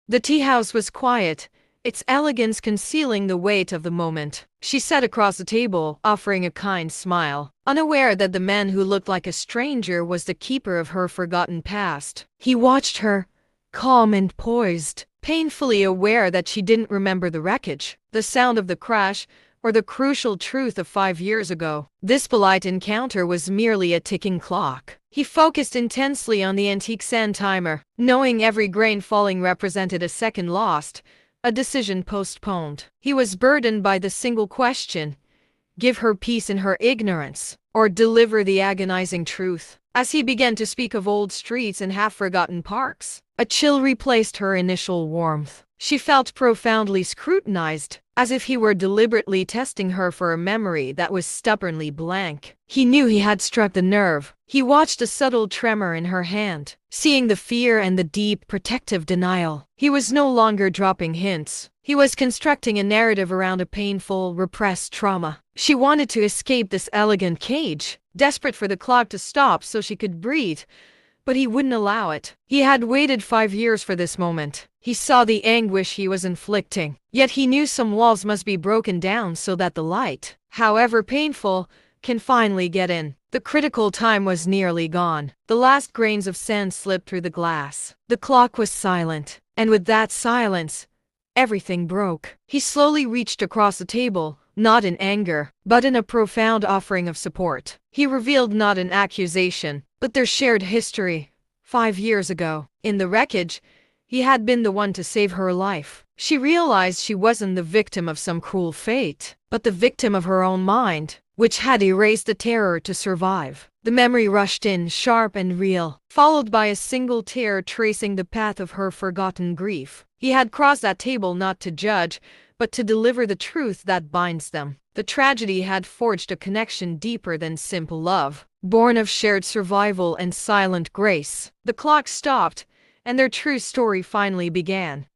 The tea house was quiet, its elegance concealing the weight of the moment. She sat across the table, offering a kind smile, unaware that the man who looked like a stranger was the keeper of her forgotten past. He watched her, calm and poised, painfully aware that she didn't remember the wreckage, the sound of the crash, or the crucial truth of 5 years ago. This polite encounter was merely a ticking clock. He focused intensely on the antique sand timer, knowing every grain falling represented a second lost, a decision postponed. He was burdened by the single question: give her peace in her ignorance, or deliver the agonizing truth. As he began to speak of old streets and half-forgotten parks, a chill replaced her initial warmth. She felt profoundly scrutinized, as if he were deliberately testing her for a memory that was stubbornly blank. He knew he had struck the nerve. He watched a subtle tremor in her hand, seeing the fear and the deep, protective denial. He was no longer dropping hints. He was constructing a narrative around a painful, repressed trauma. She wanted to escape this elegant cage, desperate for the clock to stop so she could breathe, but he wouldn't allow it. He had waited 5 years for this moment. He saw the anguish he was inflicting, yet he knew some walls must be broken down so that the light, however painful, can finally get in. The critical time was nearly gone. The last grains of sand slipped through the glass. The clock was silent, and with that silence, everything broke. He slowly reached across the table, not in anger, but in a profound offering of support. He revealed not an accusation, but their shared history. 5 years ago, in the wreckage, he had been the one to save her life. She realized she wasn't the victim of some cruel fate, but the victim of her own mind, which had erased the terror to survive. The memory rushed in, sharp and real, followed by a single tear tracing the path of her forgotten grief. He had crossed that table not to judge, but to deliver the truth that binds them. The tragedy had forged a connection deeper than simple love, born of shared survival and silent grace. The clock stopped, and their true story finally began.